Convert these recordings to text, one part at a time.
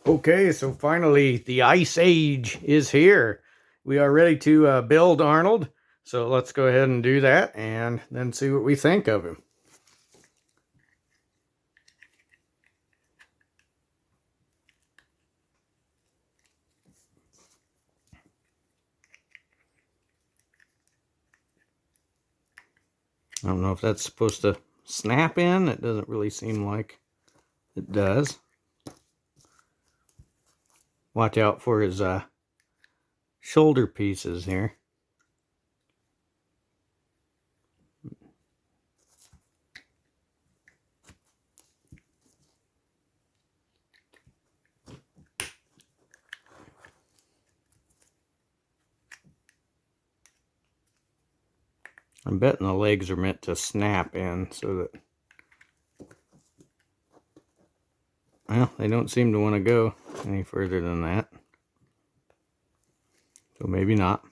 Okay, so finally the Ice Age is here. We are ready to build Arnold. So let's go ahead and do that and then see what we think of him. I don't know if that's supposed to snap in. It doesn't really seem like it does. Watch out for his shoulder pieces here. I'm betting the legs are meant to snap in so that, well, they don't seem to want to go any further than that. So maybe not.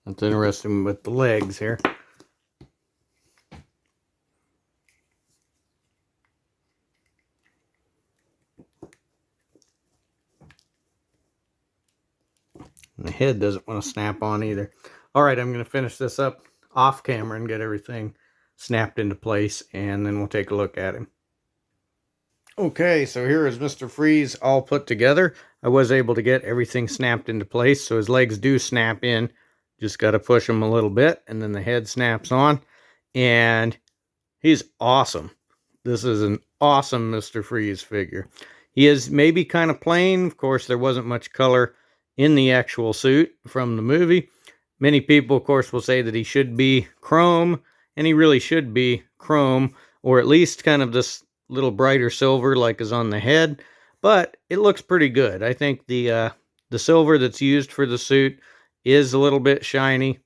That's interesting with the legs here. And the head doesn't want to snap on either. All right, I'm going to finish this up off camera and get everything snapped into place, and then we'll take a look at him. Okay, so here is Mr. Freeze all put together. I was able to get everything snapped into place, so his legs do snap in. Just got to push them a little bit, and then the head snaps on. And he's awesome. This is an awesome Mr. Freeze figure. He is maybe kind of plain. Of course, there wasn't much color in the actual suit from the movie. Many people, of course, will say that he should be chrome, and he really should be chrome, or at least kind of this little brighter silver like is on the head. But it looks pretty good. I think the silver that's used for the suit is a little bit shiny,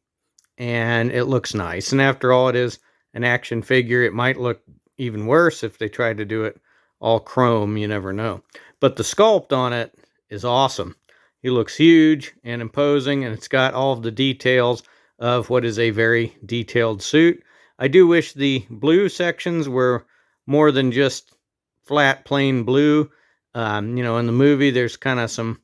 and it looks nice. And after all, it is an action figure. It might look even worse if they tried to do it all chrome. You never know. But the sculpt on it is awesome. He looks huge and imposing, and it's got all of the details of what is a very detailed suit. I do wish the blue sections were more than just flat, plain blue. In the movie, there's kind of some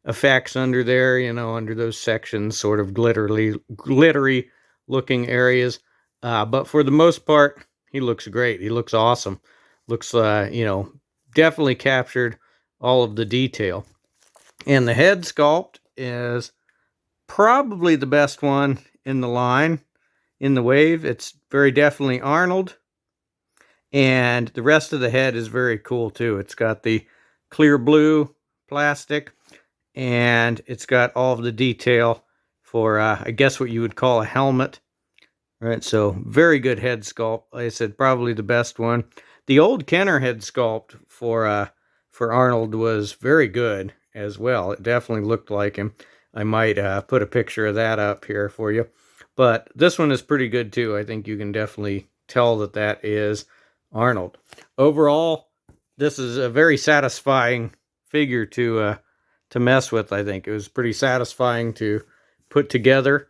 effects under there, under those sections, sort of glittery looking areas. But for the most part, he looks great. He looks awesome. Looks, definitely captured all of the detail. And the head sculpt is probably the best one in the line, in the wave. It's very definitely Arnold. And the rest of the head is very cool too. It's got the clear blue plastic, and it's got all of the detail for, I guess what you would call a helmet. Right, so very good head sculpt. Like I said, probably the best one. The old Kenner head sculpt for Arnold was very good as well. It definitely looked like him. I might put a picture of that up here for you. But this one is pretty good too. I think you can definitely tell that that is Arnold. Overall, this is a very satisfying figure to mess with. I think it was pretty satisfying to put together,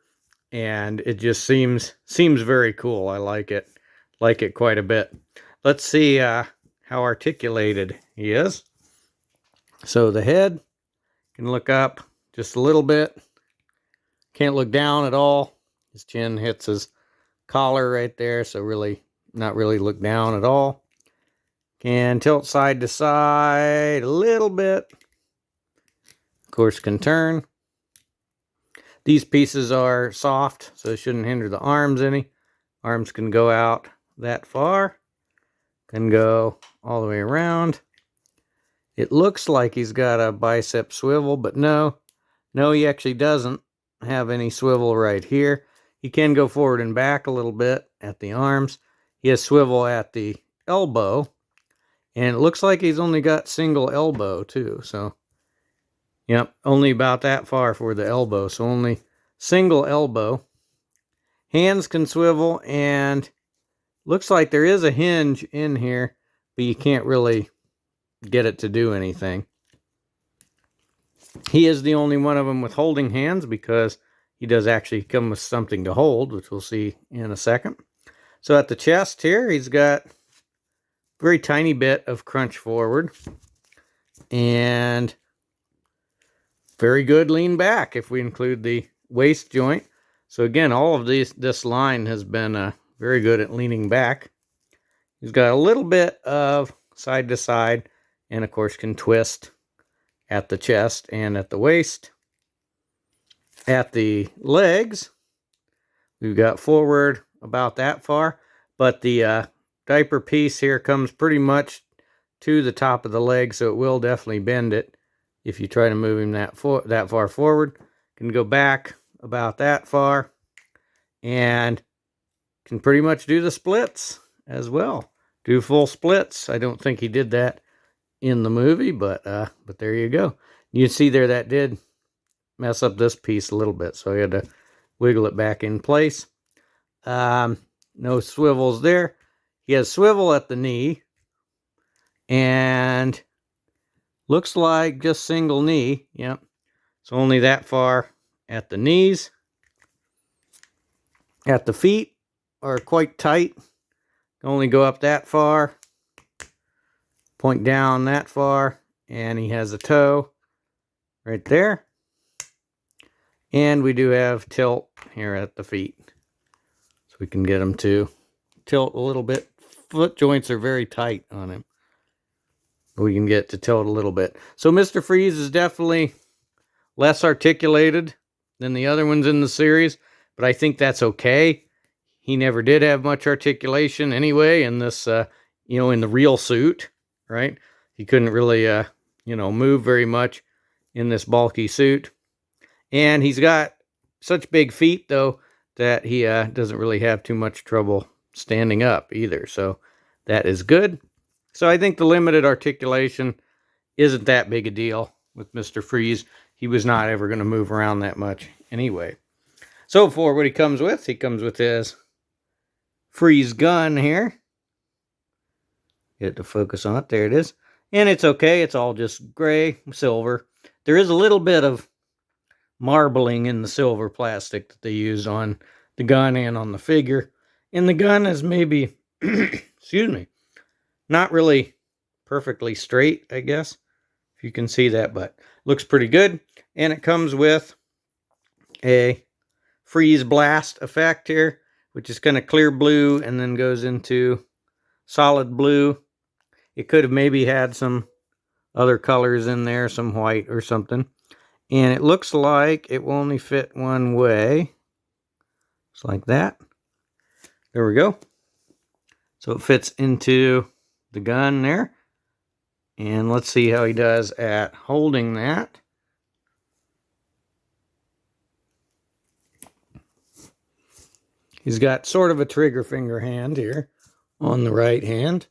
and it just seems very cool. I like it quite a bit. Let's see how articulated he is. So the head can look up just a little bit. Can't look down at all. His chin hits his collar right there, so really not really look down at all. Can tilt side to side a little bit. Of course, can turn. These pieces are soft, so it shouldn't hinder the arms any. Arms can go out that far, can go all the way around. It looks like he's got a bicep swivel, but no, he actually doesn't have any swivel right here. He can go forward and back a little bit at the arms. He has swivel at the elbow, and it looks like he's only got single elbow too. So, yep, only about that far for the elbow. So only single elbow. Hands can swivel, and looks like there is a hinge in here, but you can't really get it to do anything. He is the only one of them with holding hands because he does actually come with something to hold, which we'll see in a second. So at the chest here, he's got a very tiny bit of crunch forward and very good lean back if we include the waist joint. So again, all of this line has been very good at leaning back. He's got a little bit of side to side, and of course can twist at the chest and at the waist. At the legs, we've got forward about that far, but the diaper piece here comes pretty much to the top of the leg, so it will definitely bend it if you try to move him that far forward. Can go back about that far, and can pretty much do the splits as well. Do full splits. I don't think he did that in the movie, but there you go. You see there that did mess up this piece a little bit, so I had to wiggle it back in place. No swivels there. He has swivel at the knee, and looks like just single knee. Yep, it's only that far at the knees. At the feet are quite tight. Only go up that far, point down that far, and he has a toe right there. And we do have tilt here at the feet, so we can get him to tilt a little bit. Foot joints are very tight on him. We can get to tilt a little bit. So Mr. Freeze is definitely less articulated than the other ones in the series, but I think that's okay. He never did have much articulation anyway in this, in the real suit, right? He couldn't really, move very much in this bulky suit. And he's got such big feet, though, that he doesn't really have too much trouble standing up either. So that is good. So I think the limited articulation isn't that big a deal with Mr. Freeze. He was not ever going to move around that much anyway. So for what he comes with his Freeze gun here. Get to focus on it. There it is. And it's okay. It's all just gray, silver. There is a little bit of marbling in the silver plastic that they use on the gun and on the figure. And the gun is maybe, excuse me, not really perfectly straight, I guess, if you can see that, but looks pretty good. And it comes with a freeze blast effect here, which is kind of clear blue and then goes into solid blue. It could have maybe had some other colors in there, some white or something. And it looks like it will only fit one way. Just like that. There we go. So it fits into the gun there. And let's see how he does at holding that. He's got sort of a trigger finger hand here on the right hand.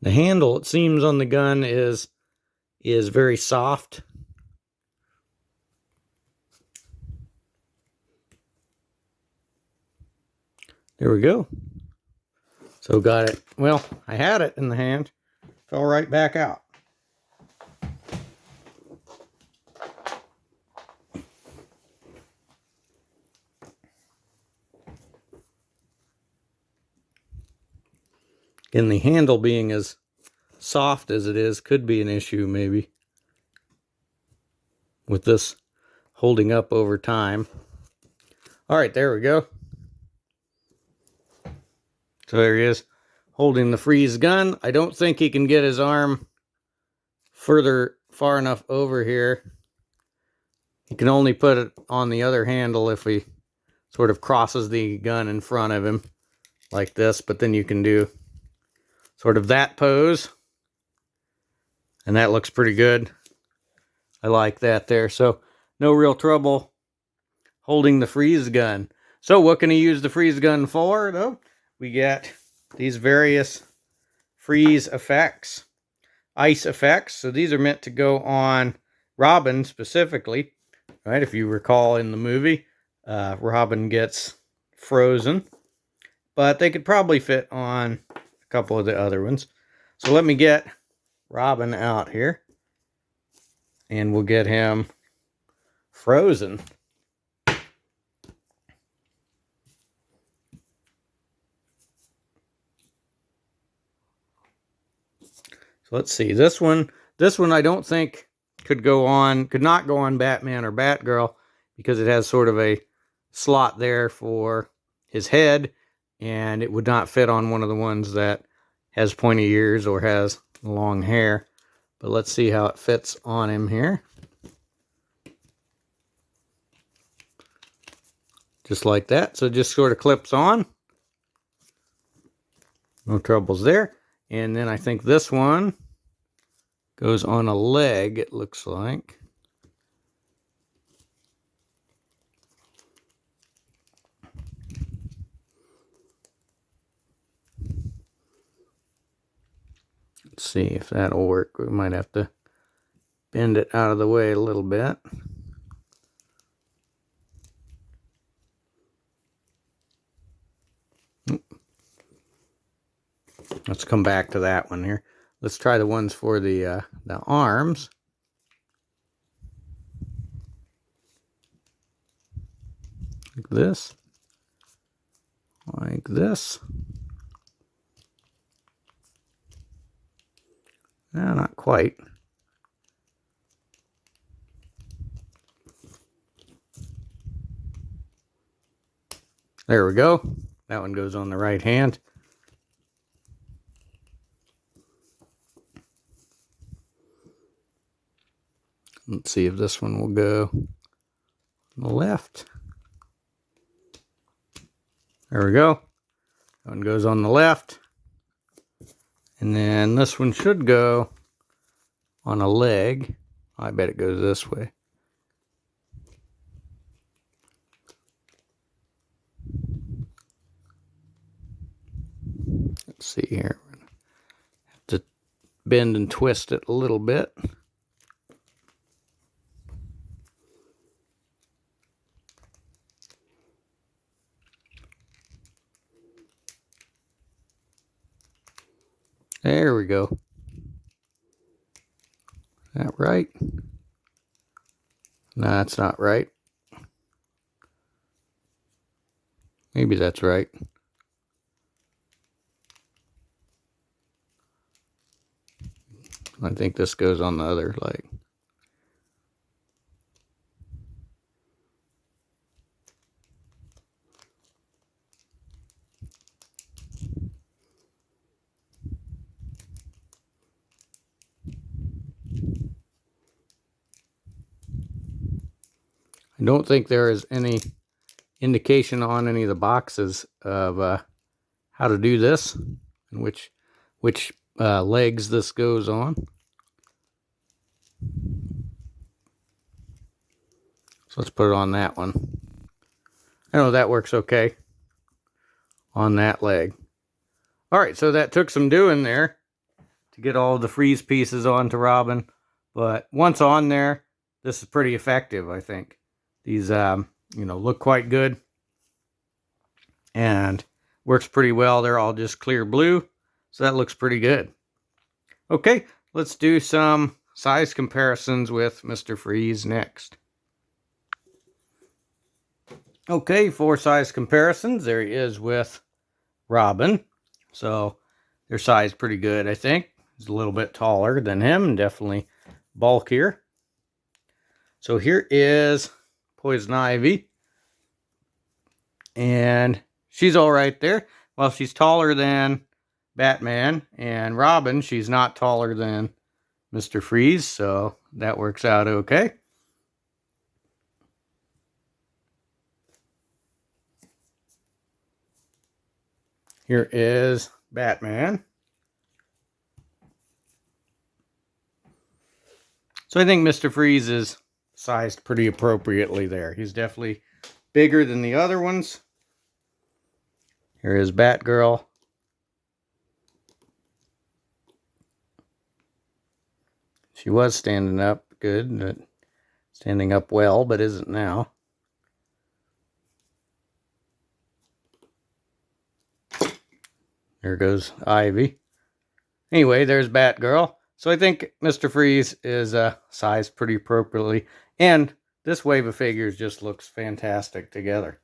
The handle, it seems, on the gun is very soft. There we go. So got it. Well, I had it in the hand. Fell right back out. And the handle being as soft as it is could be an issue maybe with this holding up over time. All right, there we go. So there he is holding the freeze gun. I don't think he can get his arm further far enough over here. You can only put it on the other handle if he sort of crosses the gun in front of him like this, but then you can do sort of that pose, and that looks pretty good. I like that there. So no real trouble holding the freeze gun. So what can he use the freeze gun for, though? We get these various freeze effects, ice effects. So these are meant to go on Robin specifically, right? If you recall in the movie, Robin gets frozen, but they could probably fit on a couple of the other ones. So let me get Robin out here, and we'll get him frozen. So let's see. This one I don't think could not go on Batman or Batgirl, because it has sort of a slot there for his head, and it would not fit on one of the ones that has pointy ears or has long hair. But let's see how it fits on him here. Just like that. So it just sort of clips on. No troubles there. And then I think this one goes on a leg, it looks like. Let's see if that'll work. We might have to bend it out of the way a little bit. Let's come back to that one here. Let's try the ones for the arms. Like this. Like this. No, not quite. There we go. That one goes on the right hand. Let's see if this one will go on the left. There we go. That one goes on the left. And then this one should go on a leg. I bet it goes this way. Let's see here. Have to bend and twist it a little bit. There we go. Is that right? No, that's not right. Maybe that's right. I think this goes on the other leg. I don't think there is any indication on any of the boxes of how to do this and which legs this goes on. So let's put it on that one. I know that works okay on that leg. All right, so that took some doing there to get all the freeze pieces onto Robin, but once on there, this is pretty effective, I think. These, look quite good and works pretty well. They're all just clear blue, so that looks pretty good. Okay, let's do some size comparisons with Mr. Freeze next. Okay, for size comparisons, there he is with Robin. So their size pretty good, I think. He's a little bit taller than him, definitely bulkier. So here is Poison Ivy, and she's all right there. Well, she's taller than Batman, and Robin, she's not taller than Mr. Freeze, so that works out okay. Here is Batman. So I think Mr. Freeze is sized pretty appropriately there. He's definitely bigger than the other ones. Here is Batgirl. She was standing up good, standing up well, but isn't now. There goes Ivy. Anyway, there's Batgirl. So I think Mr. Freeze is sized pretty appropriately. And this wave of figures just looks fantastic together.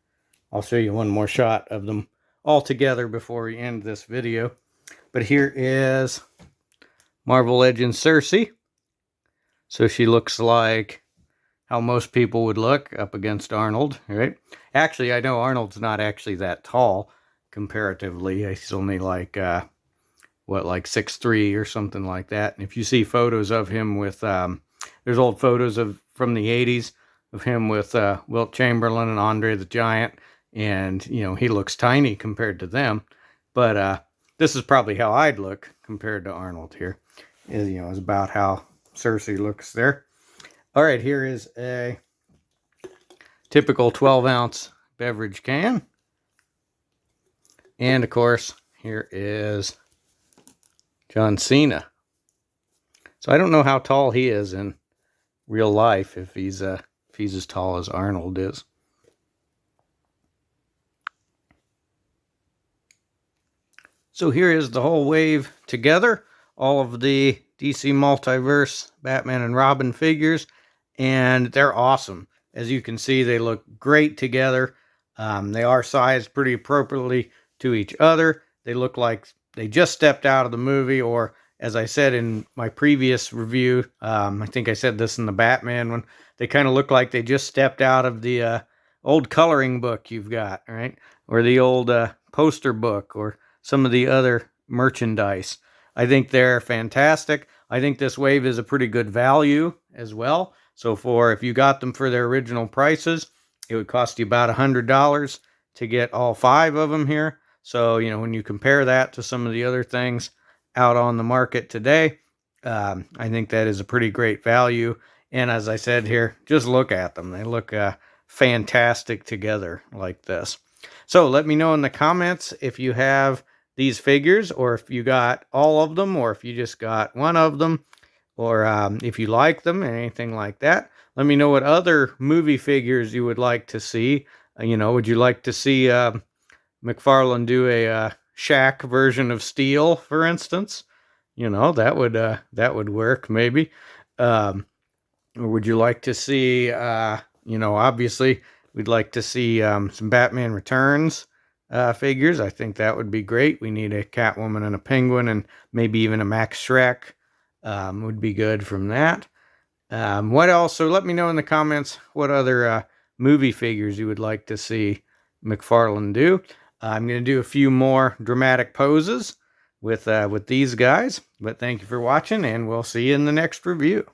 I'll show you one more shot of them all together before we end this video. But here is Marvel Legends Cersei. So she looks like how most people would look up against Arnold, right? Actually, I know Arnold's not actually that tall comparatively. He's only like, like 6'3" or something like that. And if you see photos of him with, there's old photos from the 80s of him with Wilt Chamberlain and Andre the Giant. And, you know, he looks tiny compared to them. But this is probably how I'd look compared to Arnold here. You know, is about how Cersei looks there. All right, here is a typical 12-ounce beverage can. And, of course, here is John Cena. So I don't know how tall he is in real life, if he's as tall as Arnold is. So here is the whole wave together. All of the DC Multiverse Batman and Robin figures. And they're awesome. As you can see, they look great together. They are sized pretty appropriately to each other. They look like they just stepped out of the movie, or as I said in my previous review, I think I said this in the Batman one, they kind of look like they just stepped out of the old coloring book you've got, right? Or the old poster book, or some of the other merchandise. I think they're fantastic. I think this wave is a pretty good value as well. So if you got them for their original prices, it would cost you about $100 to get all 5 of them here. So, you know, when you compare that to some of the other things out on the market today, I think that is a pretty great value. And as I said here, just look at them. They look fantastic together like this. So let me know in the comments if you have these figures, or if you got all of them, or if you just got one of them, or if you like them and anything like that. Let me know what other movie figures you would like to see. You know, would you like to see McFarlane do a Shaq version of Steel, for instance? You know, that would work maybe. Or would you like to see, you know, obviously we'd like to see some Batman Returns figures. I think that would be great. We need a Catwoman and a Penguin, and maybe even a Max Schreck would be good from that. What else? So let me know in the comments what other movie figures you would like to see McFarlane do. I'm going to do a few more dramatic poses with these guys. But thank you for watching, and we'll see you in the next review.